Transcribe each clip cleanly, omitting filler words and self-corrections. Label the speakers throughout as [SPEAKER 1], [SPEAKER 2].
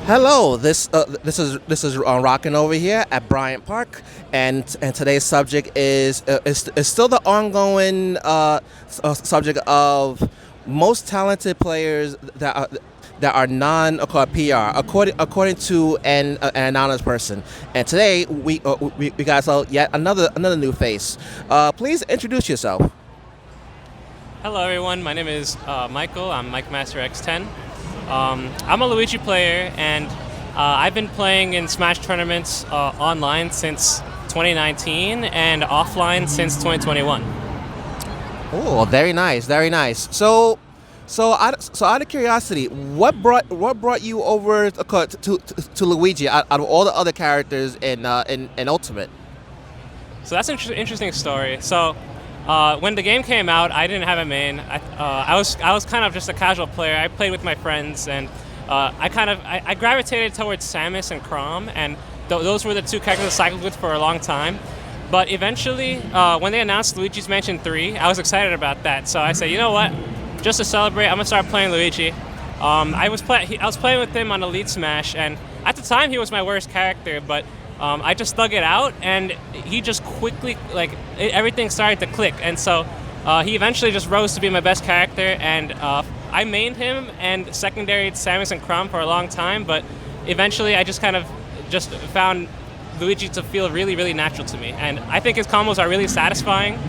[SPEAKER 1] Hello, this is Rockin' over here at Bryant Park, and today's subject is still the ongoing subject of most talented players that are non PR according to an anonymous person. And today we got so yet another new face. Please introduce yourself.
[SPEAKER 2] Hello, everyone. My name is Michael. I'm Mikemasterx10. I'm a Luigi player, and I've been playing in Smash tournaments online since 2019 and offline since 2021.
[SPEAKER 1] Oh, very nice, very nice. So out of curiosity, what brought you over to Luigi out of all the other characters in Ultimate?
[SPEAKER 2] So that's an interesting story. So when the game came out, I didn't have a main. I was kind of just a casual player. I played with my friends, and I gravitated towards Samus and Chrom, and those were the two characters I cycled with for a long time. But eventually, when they announced Luigi's Mansion 3, I was excited about that. So I said, you know what? Just to celebrate, I'm gonna start playing Luigi. I was playing with him on Elite Smash, and at the time he was my worst character, but I just thug it out, and he just quickly, everything started to click. And so he eventually just rose to be my best character, and I mained him and secondaried Samus and Chrom for a long time, but eventually I just kind of just found Luigi to feel really, really natural to me. And I think his combos are really satisfying,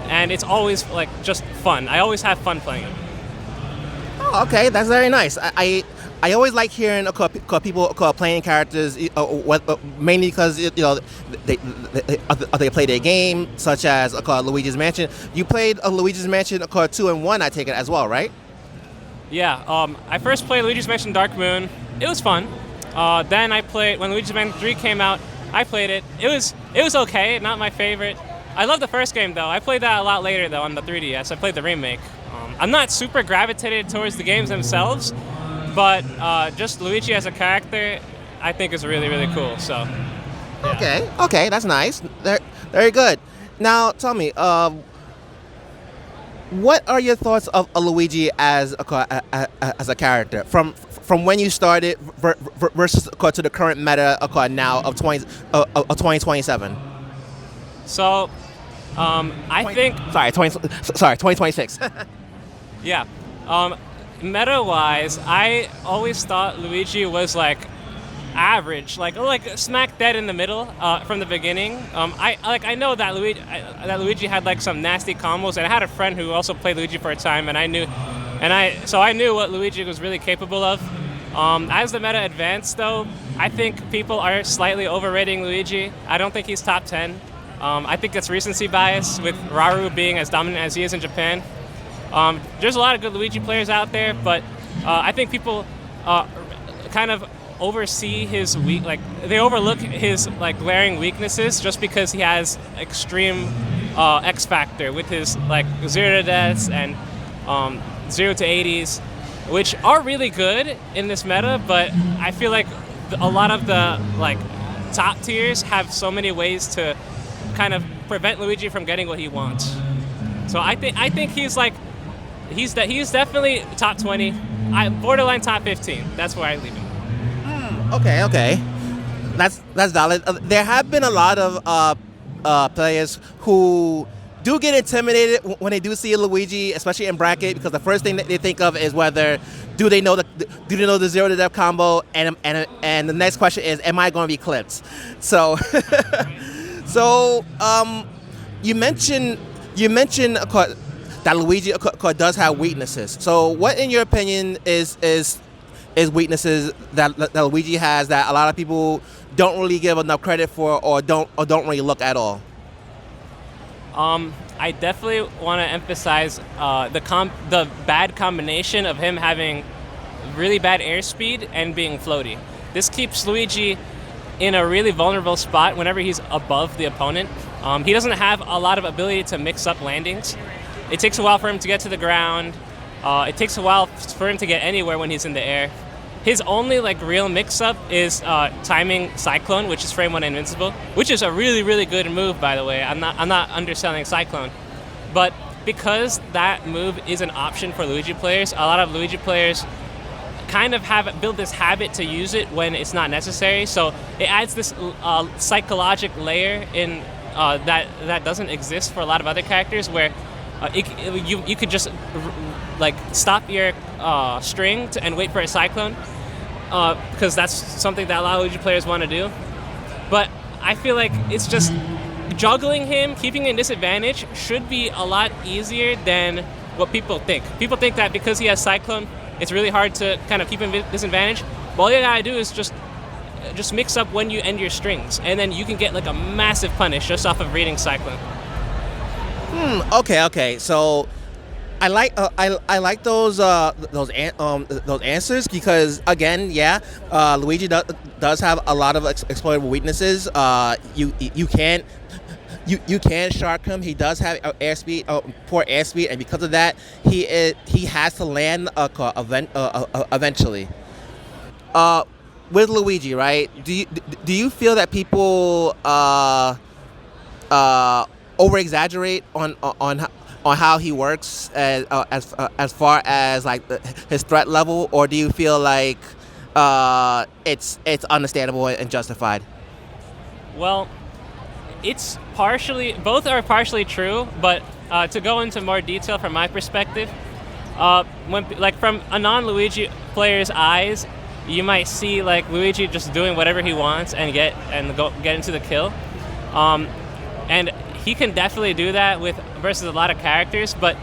[SPEAKER 2] and it's always just fun. I always have fun playing him.
[SPEAKER 1] Oh, okay, that's very nice. I always like hearing people playing characters, mainly because they play their game, such as Luigi's Mansion. You played Luigi's Mansion 2 and 1, I take it as well, right?
[SPEAKER 2] Yeah, I first played Luigi's Mansion Dark Moon. It was fun. Then I played when Luigi's Mansion 3 came out. I played it. It was okay, not my favorite. I love the first game though. I played that a lot later though on the 3DS. I played the remake. I'm not super gravitated towards the games themselves, but just Luigi as a character, I think is really, really cool. So, yeah.
[SPEAKER 1] Okay, that's nice. Very good. Now, tell me, what are your thoughts of Luigi as a character from when you started versus to the current meta now of 2027?
[SPEAKER 2] So, I think.
[SPEAKER 1] Sorry, 2026.
[SPEAKER 2] Yeah. Meta-wise, I always thought Luigi was average, smack dead in the middle from the beginning. I know that Luigi had some nasty combos, and I had a friend who also played Luigi for a time, and I knew what Luigi was really capable of. As the meta advanced, though, I think people are slightly overrating Luigi. I don't think he's top 10. I think that's recency bias with Raru being as dominant as he is in Japan. There's a lot of good Luigi players out there, but I think people kind of oversee his they overlook his glaring weaknesses just because he has extreme X factor with his 0 to deaths and 0 to 80s, which are really good in this meta, but I feel like a lot of the top tiers have so many ways to kind of prevent Luigi from getting what he wants. So I think he's definitely top 20. Borderline top 15. That's where I leave him.
[SPEAKER 1] Okay. That's valid. There have been a lot of players who do get intimidated when they do see a Luigi, especially in bracket, because the first thing that they think of is whether do they know the 0 to death combo, and the next question is, am I going to be clipped? So you mentioned that Luigi does have weaknesses. So what, in your opinion, is weaknesses that Luigi has that a lot of people don't really give enough credit for, or don't really look at all?
[SPEAKER 2] I definitely want to emphasize the bad combination of him having really bad airspeed and being floaty. This keeps Luigi in a really vulnerable spot whenever he's above the opponent. He doesn't have a lot of ability to mix up landings. It takes a while for him to get to the ground. It takes a while for him to get anywhere when he's in the air. His only real mix-up is timing Cyclone, which is frame 1 invincible, which is a really, really good move, by the way. I'm not underselling Cyclone, but because that move is an option for Luigi players, a lot of Luigi players kind of build this habit to use it when it's not necessary. So it adds this psychological layer in that doesn't exist for a lot of other characters, where you could just like stop your string and wait for a cyclone, because that's something that a lot of Luigi players want to do. But I feel like it's just juggling him, keeping in disadvantage should be a lot easier than what people think. People think that because he has cyclone, it's really hard to kind of keep him in disadvantage. But all you gotta do is just mix up when you end your strings, and then you can get like a massive punish just off of reading cyclone.
[SPEAKER 1] Okay. So I like those answers, because again, Luigi does have a lot of exploitable weaknesses. You can't shark him. He does have airspeed, poor airspeed, and because of that, he has to land eventually. With Luigi, right? Do you feel that people over exaggerate on how he works as far as like his threat level, or do you feel like it's understandable and justified?
[SPEAKER 2] Well, both are partially true, but to go into more detail from my perspective, when like from a non-Luigi player's eyes, you might see like Luigi just doing whatever he wants and get into the kill, and he can definitely do that versus a lot of characters. But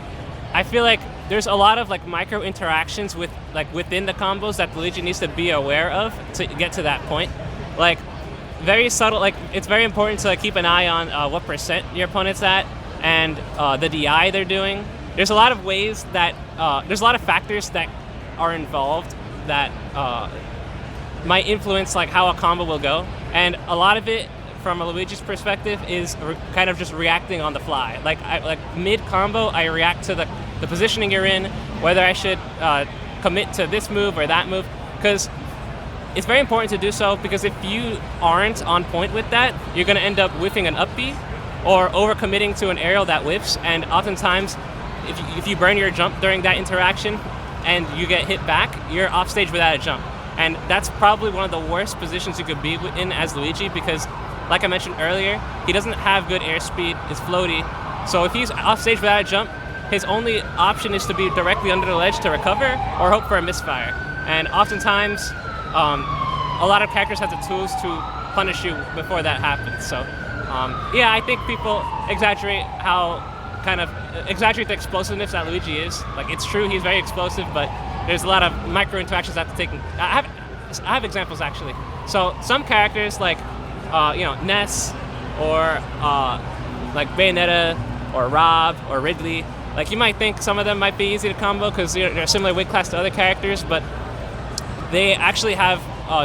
[SPEAKER 2] I feel like there's a lot of like micro interactions within the combos that Luigi needs to be aware of to get to that point. Like very subtle. Like it's very important to keep an eye on what percent your opponent's at and the DI they're doing. There's a lot of ways that there's a lot of factors that are involved that might influence like how a combo will go, and a lot of it from a Luigi's perspective is kind of just reacting on the fly. Like mid combo, I react to the positioning you're in, whether I should commit to this move or that move, because it's very important to do so, because if you aren't on point with that, you're going to end up whiffing an up B or overcommitting to an aerial that whiffs, and oftentimes if you burn your jump during that interaction and you get hit back, you're off stage without a jump. And that's probably one of the worst positions you could be in as Luigi, because like I mentioned earlier, he doesn't have good airspeed, it's floaty. So if he's off stage without a jump, his only option is to be directly under the ledge to recover or hope for a misfire. And oftentimes, a lot of characters have the tools to punish you before that happens. So I think people exaggerate the explosiveness that Luigi is. Like, it's true, he's very explosive, but there's a lot of micro interactions that have to take. I have examples actually. So some characters like Ness or like Bayonetta or Rob or Ridley, like you might think some of them might be easy to combo because they're similar weight class to other characters, but they actually have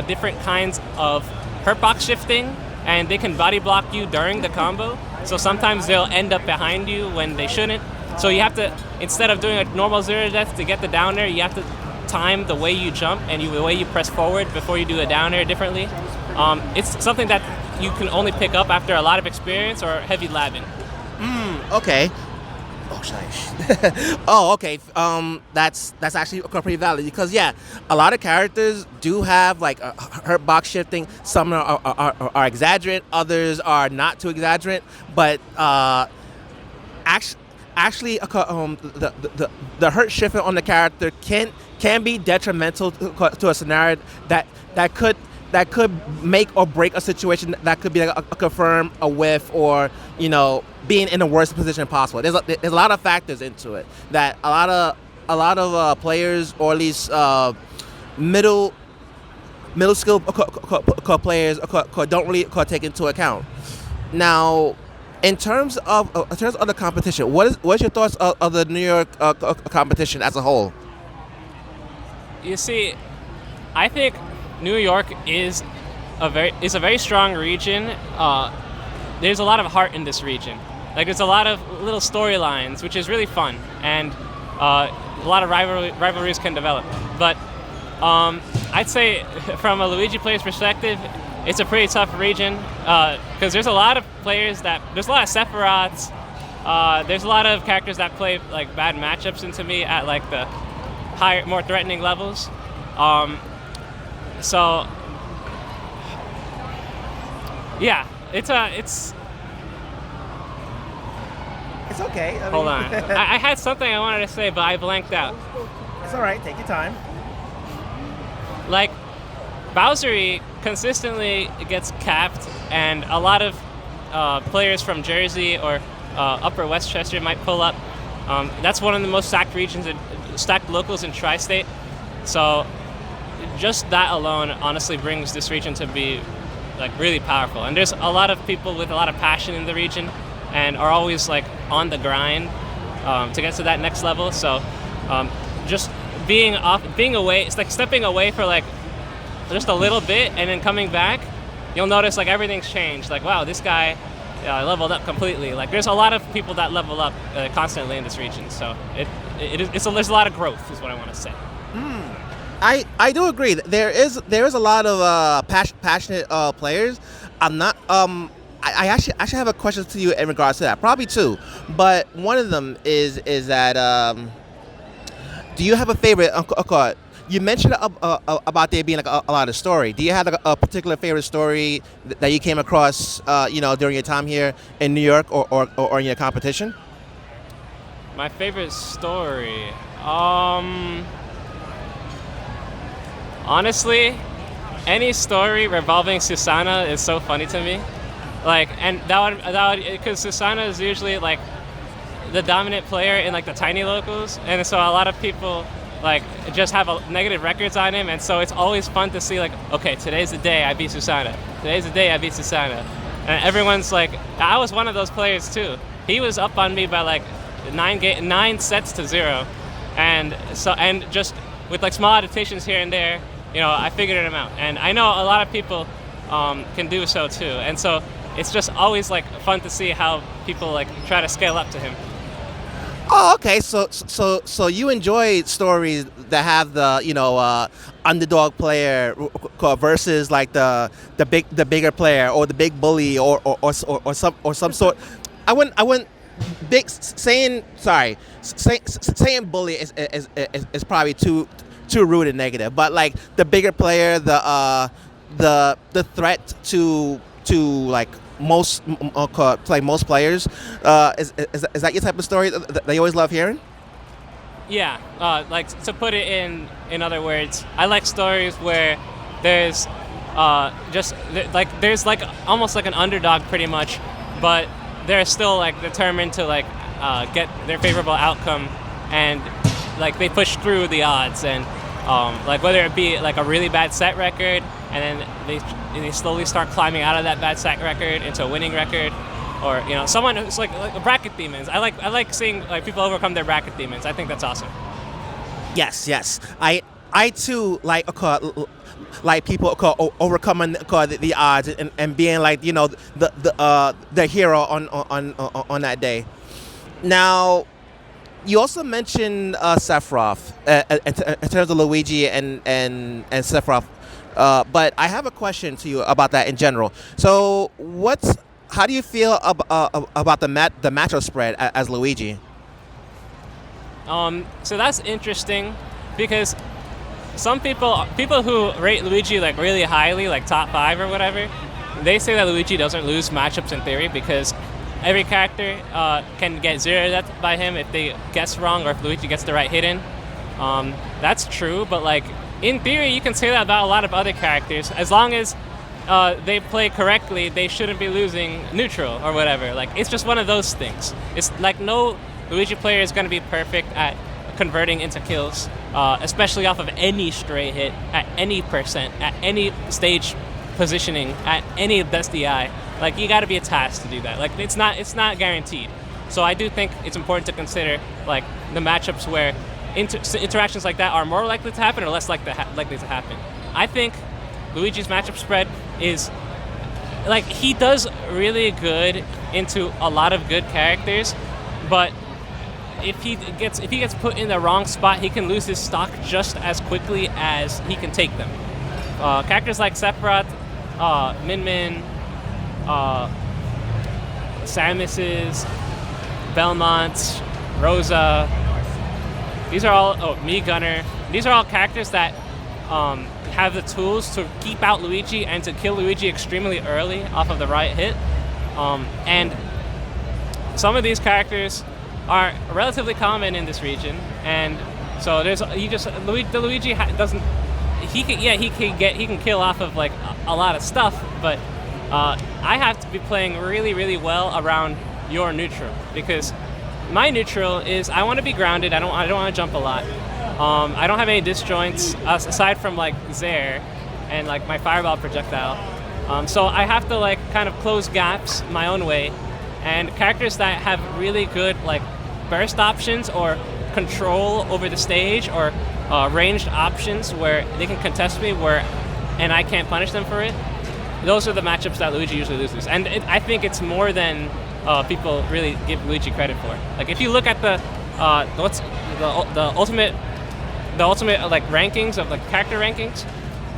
[SPEAKER 2] different kinds of hurt box shifting, and they can body block you during the combo. So sometimes they'll end up behind you when they shouldn't. So you have to, instead of doing a normal 0 to death to get the down air, you have to time the way you jump and the way you press forward before you do the down air differently. It's something that you can only pick up after a lot of experience or heavy labbing.
[SPEAKER 1] Okay. Oh, sorry. Oh, okay. That's actually pretty valid, because a lot of characters do have like hurt box shifting. Some are exaggerate, others are not too exaggerate. But actually, the hurt shifting on the character can be detrimental to a scenario that could make or break a situation. That could be like a confirm, a whiff, or being in the worst position possible. There's a lot of factors into it that a lot of players, or at least middle skill players don't really take into account. Now, in terms of the competition, what's your thoughts of the New York competition as a whole?
[SPEAKER 2] You see, I think New York is a very strong region. There's a lot of heart in this region. Like, there's a lot of little storylines, which is really fun, and a lot of rivalries can develop. But I'd say, from a Luigi player's perspective, it's a pretty tough region, because there's a lot of players there's a lot of Sephiroths. There's a lot of characters that play like bad matchups into me at like the higher, more threatening levels. So yeah, it's.
[SPEAKER 1] It's okay.
[SPEAKER 2] Hold on. I had something I wanted to say, but I blanked out.
[SPEAKER 1] It's all right. Take your time.
[SPEAKER 2] Like, Bowsery consistently gets capped, and a lot of players from Jersey or Upper Westchester might pull up. That's one of the most stacked regions, stacked locals in Tri-State. So just that alone honestly brings this region to be like really powerful. And there's a lot of people with a lot of passion in the region and are always like on the grind to get to that next level. So just being away, it's like stepping away for like just a little bit and then coming back, you'll notice like everything's changed. Like, wow, this guy leveled up completely. Like, there's a lot of people that level up constantly in this region. So there's a lot of growth, is what I want to say.
[SPEAKER 1] I do agree. There is a lot of passionate players. I'm not. I actually have a question to you in regards to that. Probably two, but one of them is that do you have a favorite? You mentioned about there being like a lot of story. Do you have like a particular favorite story that you came across, during your time here in New York or in your competition?
[SPEAKER 2] My favorite story, honestly, any story revolving Susanna is so funny to me. Like, and that would because Susanna is usually like the dominant player in like the tiny locals, and so a lot of people like just have negative records on him, and so it's always fun to see like, okay, today's the day I beat Susanna. Today's the day I beat Susanna, and everyone's like, I was one of those players too. He was up on me by like 9 sets to 0, and just with like small adaptations here and there, I figured him out, and I know a lot of people can do so too, and so it's just always like fun to see how people like try to scale up to him.
[SPEAKER 1] Oh, okay. So you enjoy stories that have the underdog player versus like the bigger player or the big bully or some sort. I wouldn't saying bully is probably too rude and negative, but like the bigger player, the threat to like most players, is that your type of story that you always love hearing?
[SPEAKER 2] Yeah, like to put it in other words, I like stories where there's there's like almost like an underdog pretty much, but they're still like determined to like get their favorable outcome, and like they push through the odds, and like whether it be like a really bad set record, and then they slowly start climbing out of that bad set record into a winning record, or someone who's like bracket demons. I like seeing like people overcome their bracket demons. I think that's awesome.
[SPEAKER 1] Yes. I too like people overcoming the odds and being like the hero on that day. Now, you also mentioned Sephiroth in terms of Luigi and Sephiroth, but I have a question to you about that in general. So, how do you feel about the matchup spread as Luigi?
[SPEAKER 2] So that's interesting, because some people who rate Luigi like really highly, like top 5 or whatever, they say that Luigi doesn't lose matchups in theory because every character can get zeroed at by him if they guess wrong or if Luigi gets the right hit in. That's true, but like in theory you can say that about a lot of other characters. As long as they play correctly, they shouldn't be losing neutral or whatever. Like, it's just one of those things. It's like no Luigi player is going to be perfect at converting into kills, especially off of any stray hit, at any percent, at any stage positioning, at any best DI. Like, you got to be a task to do that. Like, it's not guaranteed. So I do think it's important to consider like the matchups where interactions like that are more likely to happen or less likely to happen. I think Luigi's matchup spread is like, he does really good into a lot of good characters, but if he gets put in the wrong spot, he can lose his stock just as quickly as he can take them. Characters like Sephiroth, Min, Samus's, Belmont, Rosa, these are all, Me Gunner, these are all characters that have the tools to keep out Luigi and to kill Luigi extremely early off of the right hit. And some of these characters are relatively common in this region, and so Luigi doesn't. He can kill off of like a lot of stuff, but I have to be playing really, really well around your neutral, because my neutral is I want to be grounded. I don't want to jump a lot. I don't have any disjoints aside from like Zair and like my fireball projectile. So I have to like kind of close gaps my own way, and characters that have really good like burst options or control over the stage or ranged options where they can contest me and I can't punish them for it. Those are the matchups that Luigi usually loses, and I think it's more than people really give Luigi credit for. Like if you look at the ultimate like rankings of like character rankings,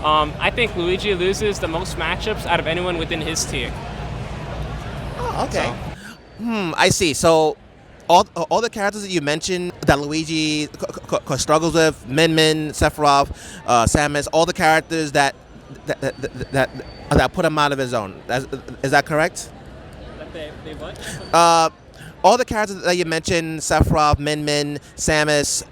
[SPEAKER 2] I think Luigi loses the most matchups out of anyone within his tier.
[SPEAKER 1] Oh, okay. I see. So all the characters that you mentioned that Luigi struggles with, Min, Sephiroth, Samus, all the characters that put him out of his zone. Is that correct?
[SPEAKER 2] That they what?
[SPEAKER 1] All the characters that you mentioned, Sephiroth, Min, Samus,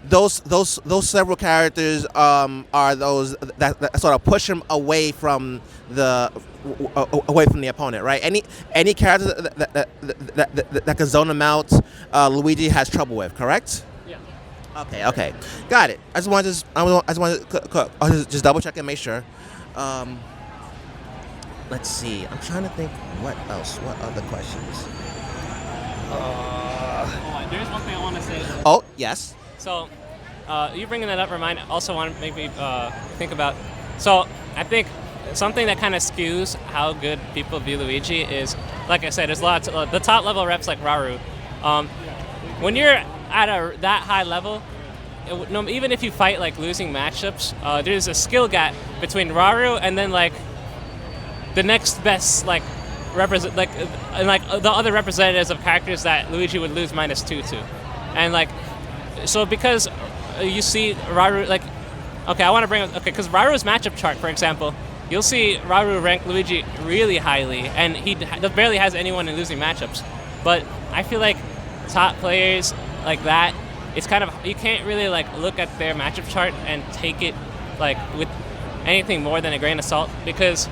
[SPEAKER 1] those several characters are those that sort of push him away from the opponent, right? Any character that can zone him out, Luigi has trouble with, correct?
[SPEAKER 2] Yeah.
[SPEAKER 1] Okay, got it. I just want to just double check and make sure. Let's see. I'm trying to think what else. What other questions?
[SPEAKER 2] There's one thing I want to say.
[SPEAKER 1] Oh yes.
[SPEAKER 2] So, you bringing that up also want to make me think about. So, I think something that kind of skews how good people view Luigi is, like I said, there's lots of the top level reps like Raru. When you're at that high level, even if you fight like losing matchups, there's a skill gap between Raru and then like the next best like the other representatives of characters that Luigi would lose -2 to, and like. So because you see Raru, like, okay, I want to bring up, okay, because Raru's matchup chart, for example, you'll see Raru rank Luigi really highly, and he barely has anyone in losing matchups. But I feel like top players like that, it's kind of, you can't really like look at their matchup chart and take it like with anything more than a grain of salt, because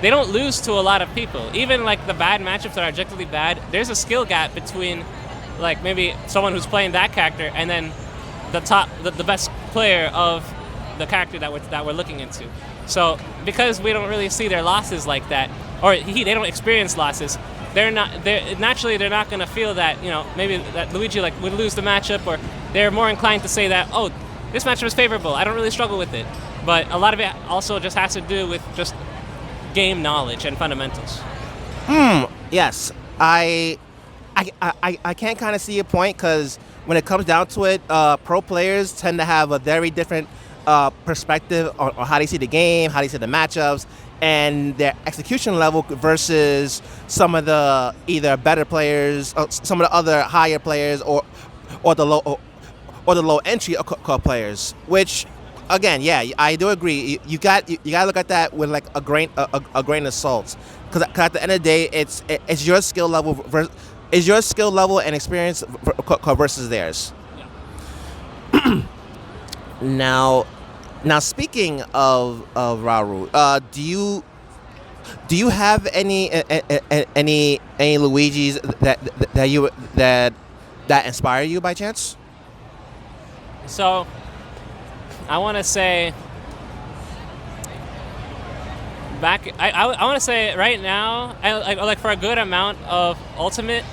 [SPEAKER 2] they don't lose to a lot of people. Even like the bad matchups that are objectively bad, there's a skill gap between like maybe someone who's playing that character and then the best player of the character that we're looking into. So because we don't really see their losses like that, or they don't experience losses, they're not going to feel that, you know, maybe that Luigi like would lose the matchup, or they're more inclined to say that, oh, this matchup is favorable, I don't really struggle with it. But a lot of it also just has to do with just game knowledge and fundamentals.
[SPEAKER 1] Yes, I can kind of see your point, because when it comes down to it, pro players tend to have a very different perspective on how they see the game, how they see the matchups, and their execution level versus some of the either better players, some of the other higher players, or the low entry players. Which, again, yeah, I do agree. You got to look at that with like a grain of salt, because at the end of the day, it's your skill level and experience versus theirs.
[SPEAKER 2] Yeah.
[SPEAKER 1] Now speaking of Raru, do you have any Luigis that inspire you by chance?
[SPEAKER 2] So I want to say I want to say right now, like for a good amount of Ultimate,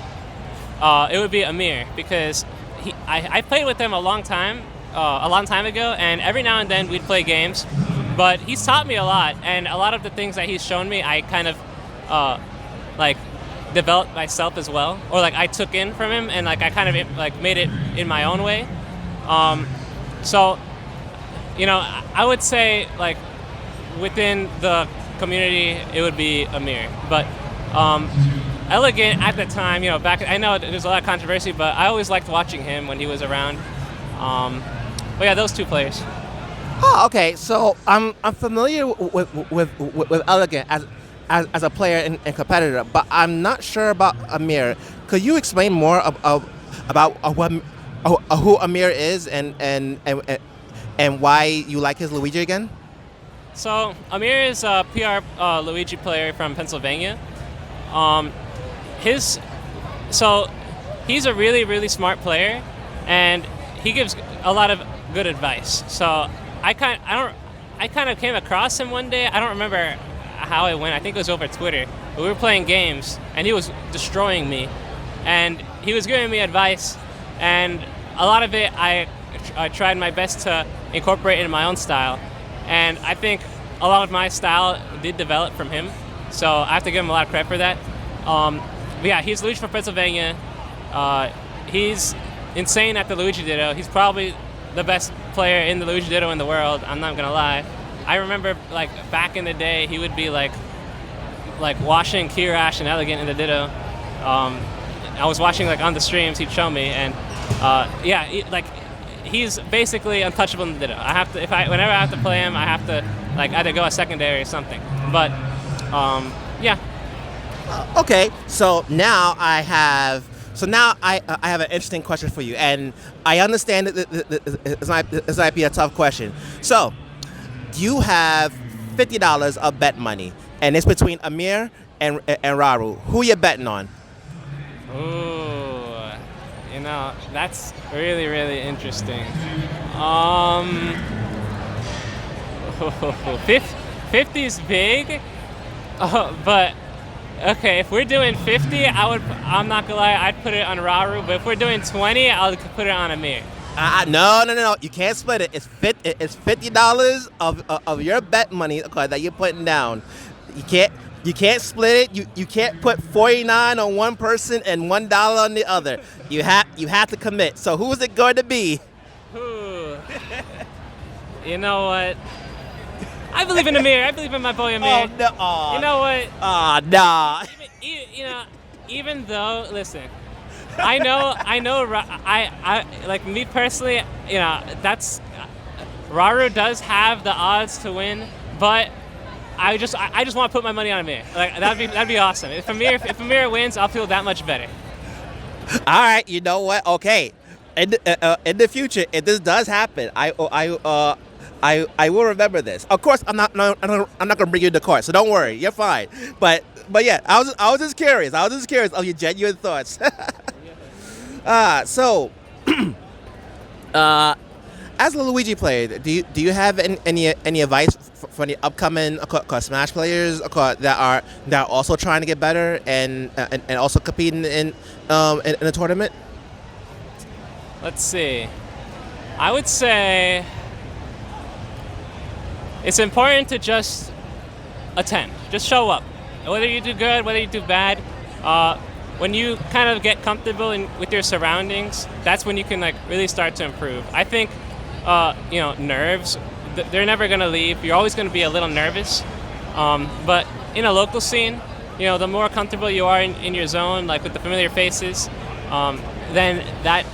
[SPEAKER 2] it would be Amir, because I played with him a long time ago, and every now and then we'd play games, but he's taught me a lot, and a lot of the things that he's shown me I kind of like developed myself as well, or like I took in from him, and like I kind of like made it in my own way. So, you know, I would say like within the community it would be Amir, but Elegant at the time, you know, back, I know there's a lot of controversy, but I always liked watching him when he was around. But yeah, those two players.
[SPEAKER 1] Oh, okay. So I'm familiar with Elegant as a player and competitor, but I'm not sure about Amir. Could you explain more about who Amir is and why you like his Luigi again?
[SPEAKER 2] So Amir is a PR Luigi player from Pennsylvania. Um, his so he's a really smart player, and he gives a lot of good advice. So I kind of came across him one day. I don't remember how it went. I think it was over Twitter. But we were playing games, and he was destroying me, and he was giving me advice, and a lot of it I tried my best to incorporate in my own style, and I think a lot of my style did develop from him. So I have to give him a lot of credit for that. But yeah, he's Luigi from Pennsylvania. He's insane at the Luigi Ditto. He's probably the best player in the Luigi Ditto in the world. I'm not gonna lie. I remember like back in the day, he would be like washing Kirash and Elegant in the Ditto. I was watching like on the streams. He'd show me, and he's basically untouchable in the Ditto. I have to whenever I have to play him, I have to like either go a secondary or something. But yeah.
[SPEAKER 1] Okay, so now I have an interesting question for you, and I understand that this might be a tough question. So you have $50 of bet money, and it's between Amir and Raru. Who you betting on?
[SPEAKER 2] Ooh, that's really interesting. 50's big, but okay, if we're doing 50, I'm not gonna lie, I'd put it on Raru, but if we're doing 20, I'll put it on Amir.
[SPEAKER 1] No. You can't split it. It's $50 of your bet money that you're putting down. You can't split it. You can't put 49 on one person and $1 on the other. You have to commit. So who is it going to be?
[SPEAKER 2] Ooh. You know what? I believe in Amir. I believe in my boy Amir.
[SPEAKER 1] Oh no! Oh.
[SPEAKER 2] You know what?
[SPEAKER 1] Nah.
[SPEAKER 2] Even though, listen, I like me personally, that's Raru does have the odds to win, but I just want to put my money on Amir. Like that'd be awesome. If Amir wins, I'll feel that much better.
[SPEAKER 1] All right, you know what? Okay, in the future, if this does happen, I will remember this. Of course, I'm not gonna bring you the court, so don't worry, you're fine. But yeah, I was just curious. I was just curious of your genuine thoughts. So, as a Luigi player, do you have any advice for the upcoming Smash players that are also trying to get better and also competing in a tournament?
[SPEAKER 2] Let's see. I would say it's important to just attend, just show up. Whether you do good, whether you do bad, when you kind of get comfortable with your surroundings, that's when you can like really start to improve. I think, nerves, they're never gonna leave. You're always gonna be a little nervous, but in a local scene, the more comfortable you are in your zone, like with the familiar faces, then that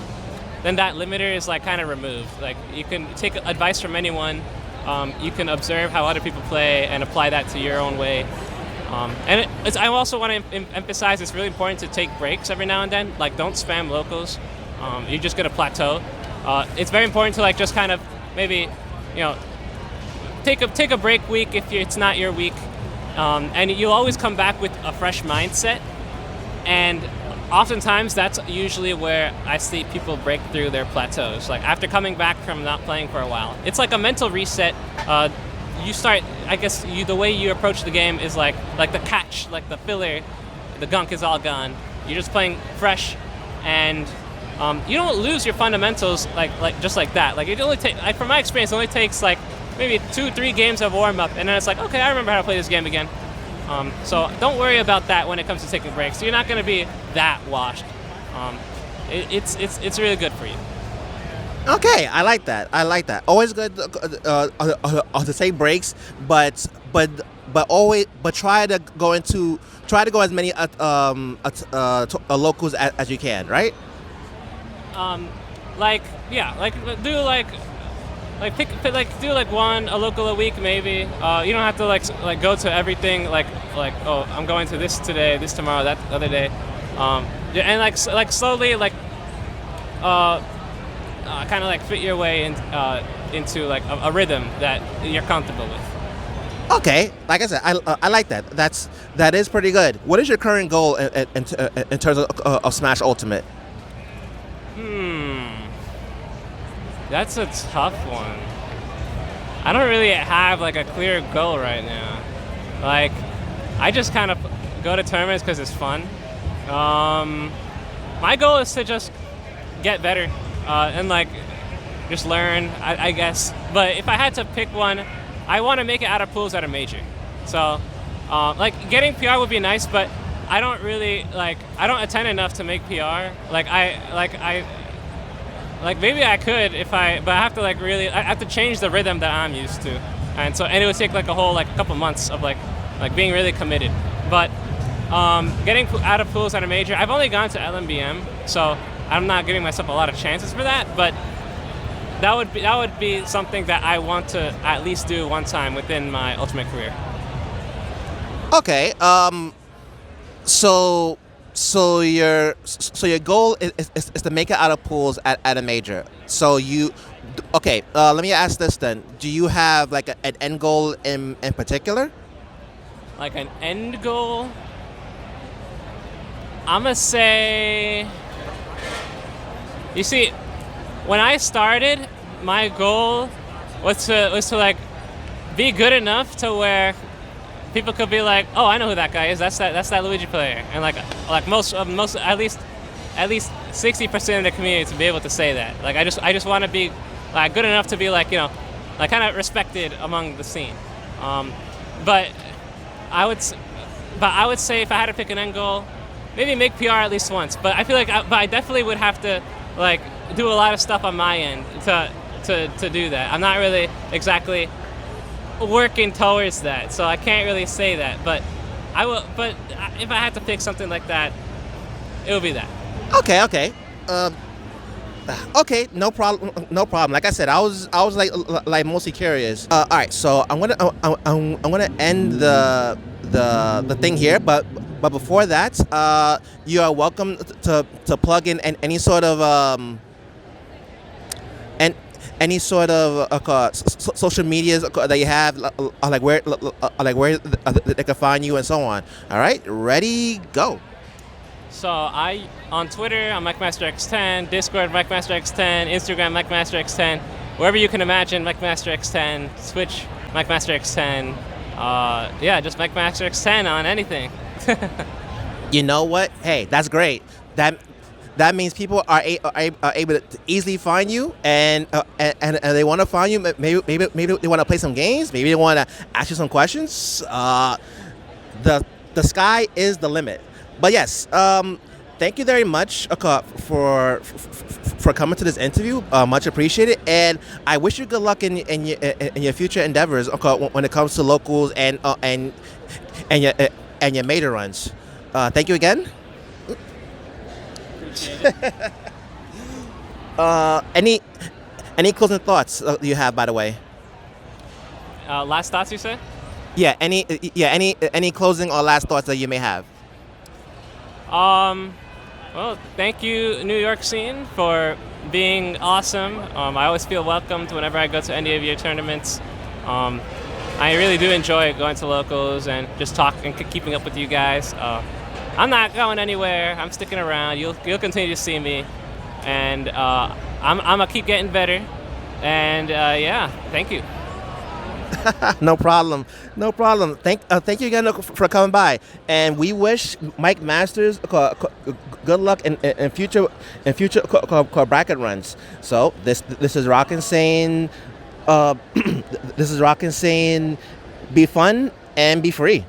[SPEAKER 2] limiter is like kind of removed. Like you can take advice from anyone. You can observe how other people play and apply that to your own way. I also want to emphasize it's really important to take breaks every now and then. Like don't spam locals. You're just gonna plateau. It's very important to like just kind of maybe take a break week if it's not your week, and you'll always come back with a fresh mindset. And oftentimes that's usually where I see people break through their plateaus. Like after coming back from not playing for a while, it's like a mental reset. You start, I guess, the way you approach the game is like the catch, like the filler, the gunk is all gone. You're just playing fresh, and you don't lose your fundamentals like just like that. Like it only from my experience, it only takes like maybe 2-3 games of warm up, and then it's like, okay, I remember how to play this game again. So don't worry about that when it comes to taking breaks. You're not going to be that washed. It's really good for you.
[SPEAKER 1] Okay, I like that. Always good to take breaks, but try to go as many locals as you can, right?
[SPEAKER 2] Do like do like one a local a week maybe. You don't have to like go to everything like oh, I'm going to this today, this tomorrow, that other day. Yeah, and like slowly kind of like fit your way into like a rhythm that you're comfortable with.
[SPEAKER 1] Okay, like I said, I like that. That is pretty good. What is your current goal in terms of Smash Ultimate?
[SPEAKER 2] That's a tough one. I don't really have like a clear goal right now. Like, I just kind of go to tournaments because it's fun. My goal is to just get better and like just learn, I guess. But if I had to pick one, I want to make it out of pools at a major. So, like getting PR would be nice, but I don't really I don't attend enough to make PR. Like maybe I could but I have to I have to change the rhythm that I'm used to, and it would take like a couple months of like being really committed. But getting out of pools at a major, I've only gone to LMBM, so I'm not giving myself a lot of chances for that. But that would be something that I want to at least do one time within my Ultimate career.
[SPEAKER 1] Okay. So your goal is to make it out of pools at a major. So let me ask this then. Do you have like an end goal in particular?
[SPEAKER 2] Like an end goal? I'm gonna say, you see, when I started, my goal was to like be good enough to where people could be like, oh, I know who that guy is. That's that Luigi player, and like most at least 60% of the community to be able to say that. Like I just want to be like good enough to be like kind of respected among the scene. But I would say if I had to pick an end goal, maybe make PR at least once. But I feel like I definitely would have to like do a lot of stuff on my end to do that. I'm not really exactly working towards that, so I can't really say that, but I will. But if I had to pick something like that, it would be that.
[SPEAKER 1] Okay. Okay, no problem. Like I said, I was like mostly curious. All right, so I'm gonna end the thing here, but before that, you are welcome to plug in any sort of social medias that you have, like where they can find you and so on. All right, ready, go.
[SPEAKER 2] So on Twitter, I'm Mikemasterx10, Discord, Mikemasterx10, Instagram, Mikemasterx10, wherever you can imagine, Mikemasterx10, Twitch, Mikemasterx10. Yeah, just Mikemasterx10 on anything.
[SPEAKER 1] You know what? Hey, that's great. That means people are able to easily find you, and they want to find you. Maybe they want to play some games. Maybe they want to ask you some questions. The sky is the limit. But yes, thank you very much for coming to this interview. Much appreciated, and I wish you good luck in your future endeavors when it comes to locals and your major runs. Thank you again. Any closing thoughts you have, by the way?
[SPEAKER 2] Last thoughts, you say?
[SPEAKER 1] Yeah. Any closing or last thoughts that you may have?
[SPEAKER 2] Well, thank you, New York scene, for being awesome. I always feel welcomed whenever I go to any of your tournaments. I really do enjoy going to locals and just talking, keeping up with you guys. I'm not going anywhere. I'm sticking around. You'll continue to see me, and I'm gonna keep getting better. And yeah, thank you.
[SPEAKER 1] No problem. Thank you again for coming by, and we wish Mikemasterx good luck in future bracket runs. So this is Rockin' saying, be fun and be free.